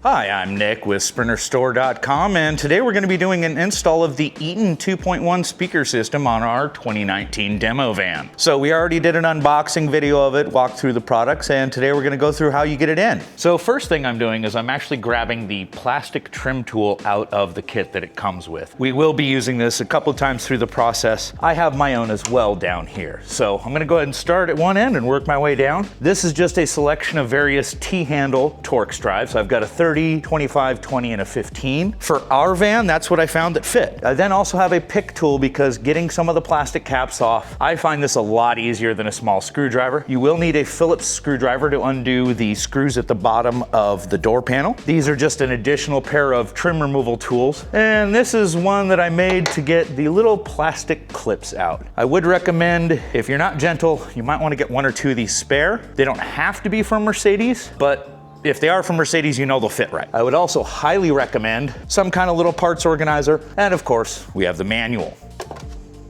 Hi, I'm Nick with SprinterStore.com, and today we're going to be doing an install of the ETON 2.1 speaker system on our 2019 demo van. So we already did an unboxing video of it, walked through the products, and today we're going to go through how you get it in. So first thing I'm doing is I'm actually grabbing the plastic trim tool out of the kit that it comes with. We will be using this a couple of times through the process. I have my own as well down here. So I'm going to go ahead and start at one end and work my way down. This is just a selection of various T-handle Torx drives. I've got a 30, 25, 20, and a 15. For our van, that's what I found that fit. I then also have a pick tool because getting some of the plastic caps off, I find this a lot easier than a small screwdriver. You will need a Phillips screwdriver to undo the screws at the bottom of the door panel. These are just an additional pair of trim removal tools. And this is one that I made to get the little plastic clips out. I would recommend, if you're not gentle, you might want to get one or two of these spare. They don't have to be from Mercedes, but if they are from Mercedes, you know they'll fit right. I would also highly recommend some kind of little parts organizer. And of course, we have the manual.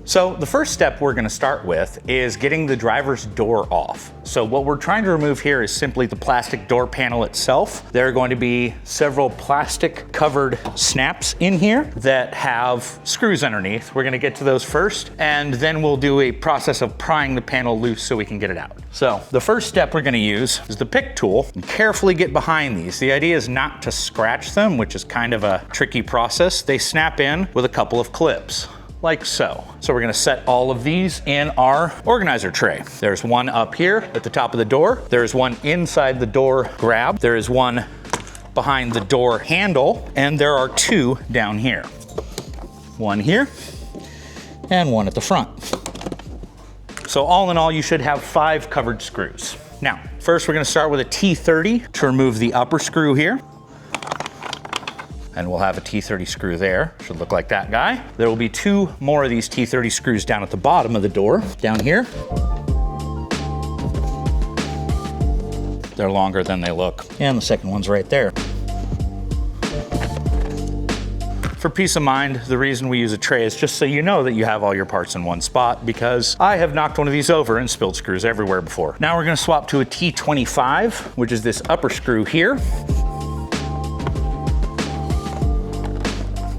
So the first step we're gonna start with is getting the driver's door off. So what we're trying to remove here is simply the plastic door panel itself. There are going to be several plastic covered snaps in here that have screws underneath. We're gonna get to those first, and then we'll do a process of prying the panel loose so we can get it out. So the first step we're gonna use is the pick tool and carefully get behind these. The idea is not to scratch them, which is kind of a tricky process. They snap in with a couple of clips, like so. So we're gonna set all of these in our organizer tray. There's one up here at the top of the door. There's one inside the door grab. There is one behind the door handle, and there are two down here. One here and one at the front. So all in all, you should have 5 covered screws. Now, first we're gonna start with a T30 to remove the upper screw here. And we'll have a T30 screw there. Should look like that guy. There will be 2 more of these T30 screws down at the bottom of the door, down here. They're longer than they look. And the second one's right there. For peace of mind, the reason we use a tray is just so you know that you have all your parts in one spot, because I have knocked one of these over and spilled screws everywhere before. Now we're gonna swap to a T25, which is this upper screw here.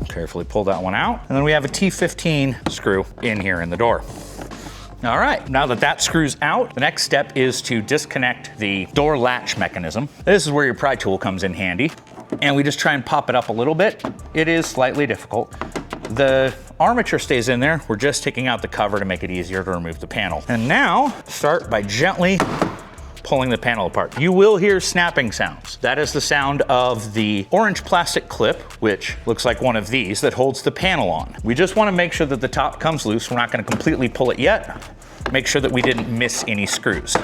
Carefully pull that one out. And then we have a T15 screw in here in the door. All right, now that that screw's out, the next step is to disconnect the door latch mechanism. This is where your pry tool comes in handy. And we just try and pop it up a little bit. It is slightly difficult. The armature stays in there. We're just taking out the cover to make it easier to remove the panel. And now, start by gently pulling the panel apart. You will hear snapping sounds. That is the sound of the orange plastic clip, which looks like one of these, that holds the panel on. We just want to make sure that the top comes loose. We're not going to completely pull it yet. Make sure that we didn't miss any screws.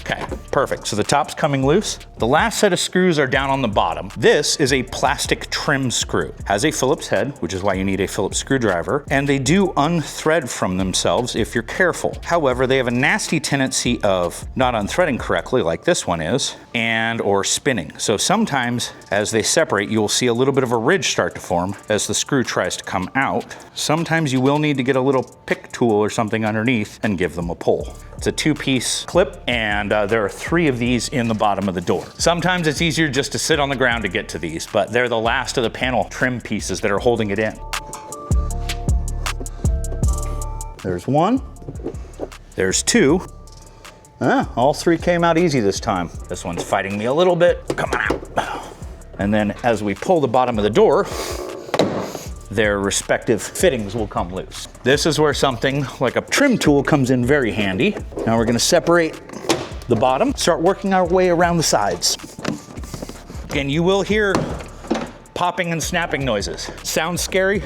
Okay, perfect. So the top's coming loose. The last set of screws are down on the bottom. This is a plastic trim screw. Has a Phillips head, which is why you need a Phillips screwdriver, and they do unthread from themselves if you're careful. However, they have a nasty tendency of not unthreading correctly, like this one is, and or spinning. So sometimes as they separate, you'll see a little bit of a ridge start to form as the screw tries to come out. Sometimes you will need to get a little pick tool or something underneath and give them a pull. It's a 2-piece clip, and there are 3 of these in the bottom of the door. Sometimes it's easier just to sit on the ground to get to these, but they're the last of the panel trim pieces that are holding it in. There's 1, there's 2. All 3 came out easy this time. This one's fighting me a little bit, coming out. And then as we pull the bottom of the door, their respective fittings will come loose. This is where something like a trim tool comes in very handy. Now we're gonna separate the bottom, start working our way around the sides. Again, you will hear popping and snapping noises. Sounds scary?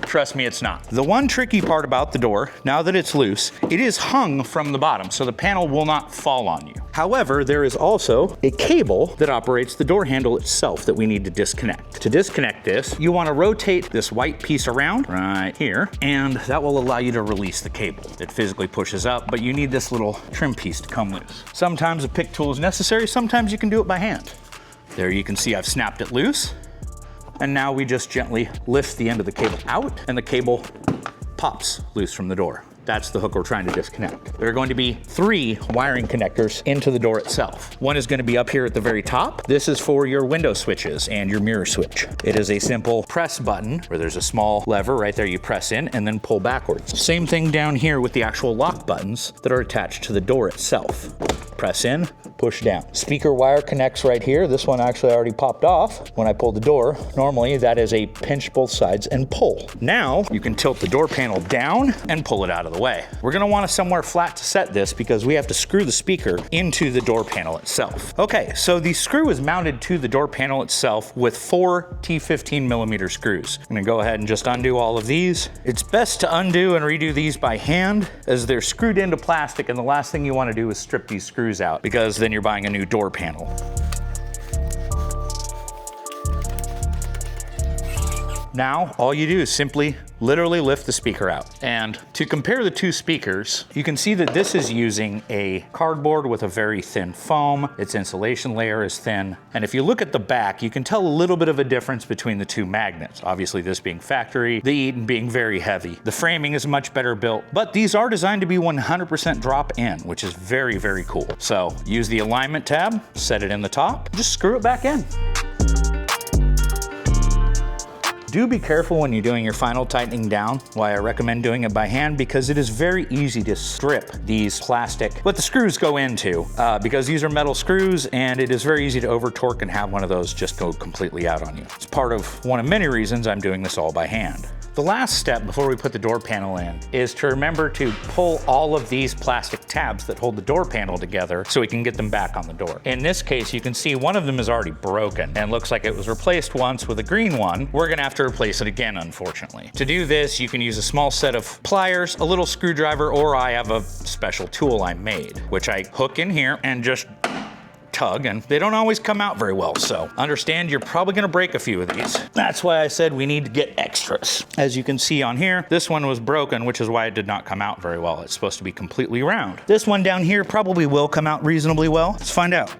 Trust me, it's not. The one tricky part about the door, now that it's loose, it is hung from the bottom, so the panel will not fall on you. However, there is also a cable that operates the door handle itself that we need to disconnect. To disconnect this, you want to rotate this white piece around right here, and that will allow you to release the cable. It physically pushes up, but you need this little trim piece to come loose. Sometimes a pick tool is necessary, sometimes you can do it by hand. There you can see I've snapped it loose. And now we just gently lift the end of the cable out, and the cable pops loose from the door. That's the hook we're trying to disconnect. There are going to be 3 wiring connectors into the door itself. One is going to be up here at the very top. This is for your window switches and your mirror switch. It is a simple press button where there's a small lever right there you press in and then pull backwards. Same thing down here with the actual lock buttons that are attached to the door itself. Press in, push down. Speaker wire connects right here. This one actually already popped off when I pulled the door. Normally that is a pinch both sides and pull. Now you can tilt the door panel down and pull it out of the way. We're gonna want somewhere flat to set this because we have to screw the speaker into the door panel itself. Okay, so the screw is mounted to the door panel itself with 4 T15mm screws. I'm gonna go ahead and just undo all of these. It's best to undo and redo these by hand as they're screwed into plastic, and the last thing you wanna do is strip these screws out because then you're buying a new door panel. Now, all you do is simply literally lift the speaker out. And to compare the 2 speakers, you can see that this is using a cardboard with a very thin foam. Its insulation layer is thin. And if you look at the back, you can tell a little bit of a difference between the 2 magnets. Obviously this being factory, the ETON being very heavy. The framing is much better built, but these are designed to be 100% drop in, which is very, very cool. So use the alignment tab, set it in the top, just screw it back in. Do be careful when you're doing your final tightening down. Why I recommend doing it by hand, because it is very easy to strip these plastic, what the screws go into, because these are metal screws and it is very easy to over torque and have one of those just go completely out on you. It's part of one of many reasons I'm doing this all by hand. The last step before we put the door panel in is to remember to pull all of these plastic tabs that hold the door panel together so we can get them back on the door. In this case, you can see one of them is already broken and looks like it was replaced once with a green one. We're gonna have to replace it again, unfortunately. To do this, you can use a small set of pliers, a little screwdriver, or I have a special tool I made, which I hook in here and just tug, and they don't always come out very well, so understand you're probably gonna break a few of these. That's why I said we need to get extras. As you can see on here, this one was broken, which is why it did not come out very well. It's supposed to be completely round. This one down here probably will come out reasonably well. Let's find out.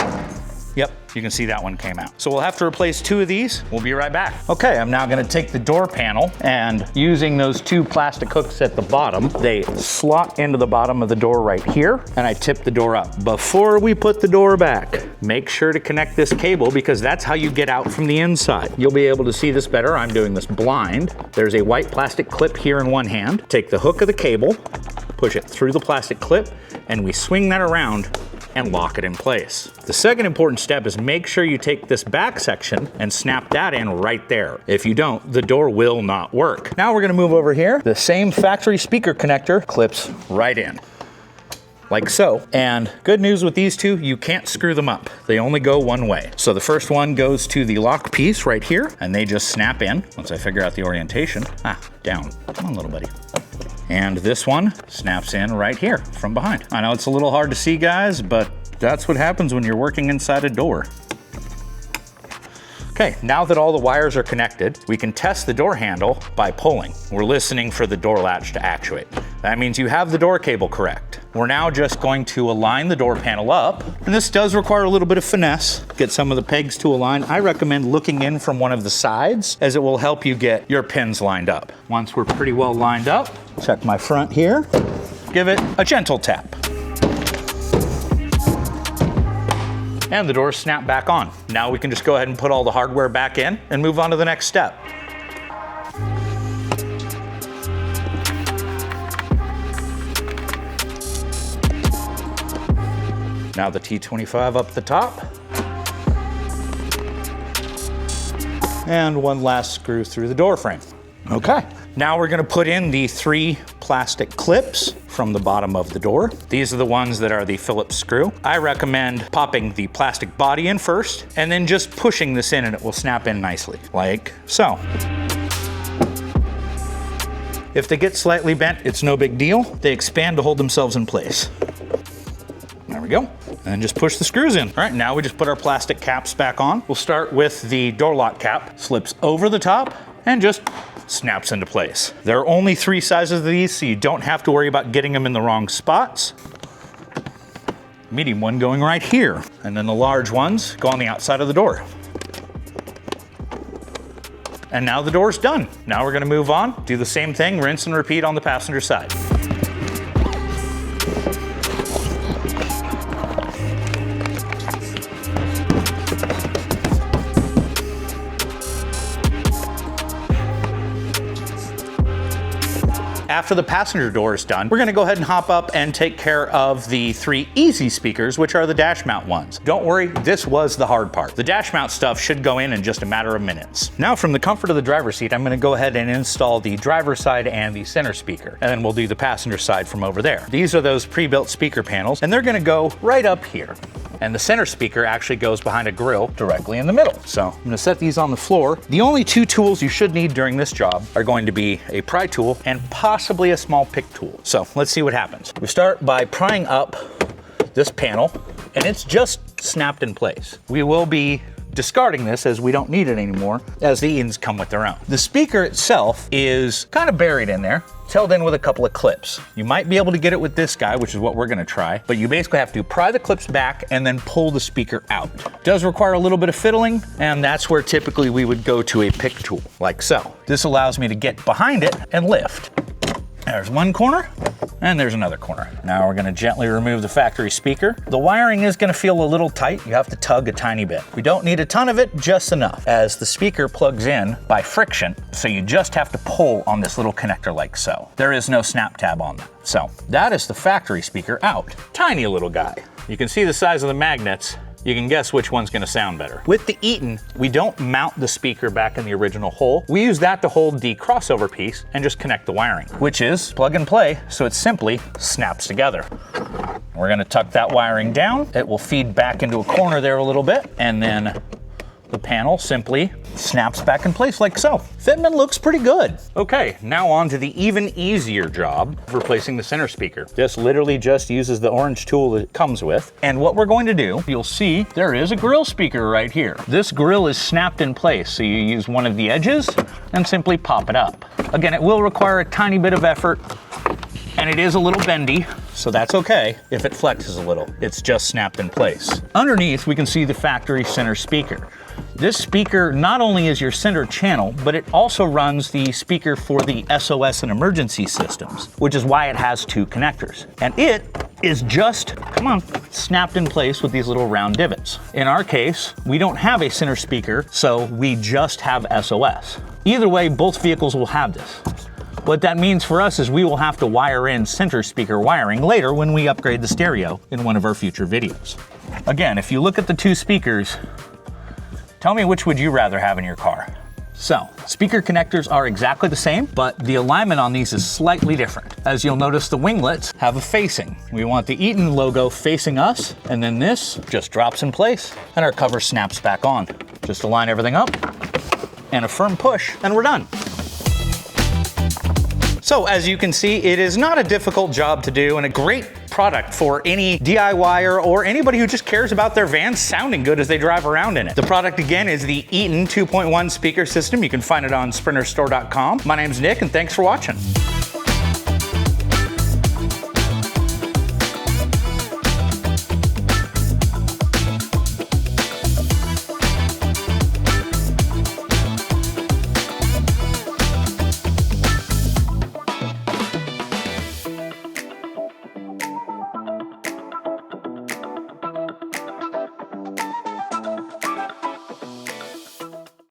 Yep, you can see that one came out. So we'll have to replace 2 of these. We'll be right back. Okay, I'm now gonna take the door panel, and using those 2 plastic hooks at the bottom, they slot into the bottom of the door right here, and I tip the door up. Before we put the door back, make sure to connect this cable because that's how you get out from the inside. You'll be able to see this better. I'm doing this blind. There's a white plastic clip here in one hand. Take the hook of the cable, push it through the plastic clip, and we swing that around and lock it in place. The second important step is make sure you take this back section and snap that in right there. If you don't, the door will not work. Now we're gonna move over here. The same factory speaker connector clips right in, like so. And good news with these 2, you can't screw them up. They only go one way. So the first one goes to the lock piece right here, and they just snap in once I figure out the orientation. Down. Come on, little buddy. And this one snaps in right here from behind. I know it's a little hard to see, guys, but that's what happens when you're working inside a door. Okay, now that all the wires are connected, we can test the door handle by pulling. We're listening for the door latch to actuate. That means you have the door cable correct. We're now just going to align the door panel up, and this does require a little bit of finesse. Get some of the pegs to align. I recommend looking in from one of the sides, as it will help you get your pins lined up. Once we're pretty well lined up, check my front here, give it a gentle tap. And the doors snap back on. Now we can just go ahead and put all the hardware back in and move on to the next step. Now the T25 up the top. And one last screw through the door frame. Okay, now we're gonna put in the 3 plastic clips from the bottom of the door. These are the ones that are the Phillips screw. I recommend popping the plastic body in first and then just pushing this in and it will snap in nicely, like so. If they get slightly bent, it's no big deal. They expand to hold themselves in place. There we go. And just push the screws in. All right, now we just put our plastic caps back on. We'll start with the door lock cap. Slips over the top and just snaps into place. There are only 3 sizes of these, so you don't have to worry about getting them in the wrong spots. Medium one going right here. And then the large ones go on the outside of the door. And now the door's done. Now we're gonna move on, do the same thing, rinse and repeat on the passenger side. After the passenger door is done, we're gonna go ahead and hop up and take care of the 3 easy speakers, which are the dash mount ones. Don't worry, this was the hard part. The dash mount stuff should go in just a matter of minutes. Now from the comfort of the driver's seat, I'm gonna go ahead and install the driver's side and the center speaker, and then we'll do the passenger side from over there. These are those pre-built speaker panels, and they're gonna go right up here. And the center speaker actually goes behind a grill directly in the middle. So I'm gonna set these on the floor. The only 2 tools you should need during this job are going to be a pry tool and possibly a small pick tool. So let's see what happens. We start by prying up this panel, and it's just snapped in place. We will be discarding this as we don't need it anymore, as the ETONs come with their own. The speaker itself is kind of buried in there. It's held in with a couple of clips. You might be able to get it with this guy, which is what we're gonna try, but you basically have to pry the clips back and then pull the speaker out. It does require a little bit of fiddling, and that's where typically we would go to a pick tool, like so. This allows me to get behind it and lift. There's one corner, and there's another corner. Now we're gonna gently remove the factory speaker. The wiring is gonna feel a little tight. You have to tug a tiny bit. We don't need a ton of it, just enough, as the speaker plugs in by friction, so you just have to pull on this little connector like so. There is no snap tab on that. So that is the factory speaker out. Tiny little guy. You can see the size of the magnets. You can guess which one's gonna sound better. With the ETON, we don't mount the speaker back in the original hole. We use that to hold the crossover piece and just connect the wiring, which is plug and play, so it simply snaps together. We're gonna tuck that wiring down. It will feed back into a corner there a little bit, and then the panel simply snaps back in place like so. Fitment looks pretty good. Okay, now on to the even easier job of replacing the center speaker. This literally just uses the orange tool that it comes with. And what we're going to do, you'll see there is a grill speaker right here. This grill is snapped in place, so you use one of the edges and simply pop it up. Again, it will require a tiny bit of effort, and it is a little bendy, so that's okay if it flexes a little. It's just snapped in place. Underneath, we can see the factory center speaker. This speaker not only is your center channel, but it also runs the speaker for the SOS and emergency systems, which is why it has 2 connectors. And it is just, come on, snapped in place with these little round divots. In our case, we don't have a center speaker, so we just have SOS. Either way, both vehicles will have this. What that means for us is we will have to wire in center speaker wiring later when we upgrade the stereo in one of our future videos. Again, if you look at the 2 speakers, tell me which would you rather have in your car. So, speaker connectors are exactly the same, but the alignment on these is slightly different. As you'll notice, the winglets have a facing. We want the ETON logo facing us, and then this just drops in place, and our cover snaps back on. Just align everything up, and a firm push, and we're done. So as you can see, it is not a difficult job to do and a great product for any DIYer or anybody who just cares about their van sounding good as they drive around in it. The product again is the ETON 2.1 speaker system. You can find it on SprinterStore.com. My name's Nick, and thanks for watching.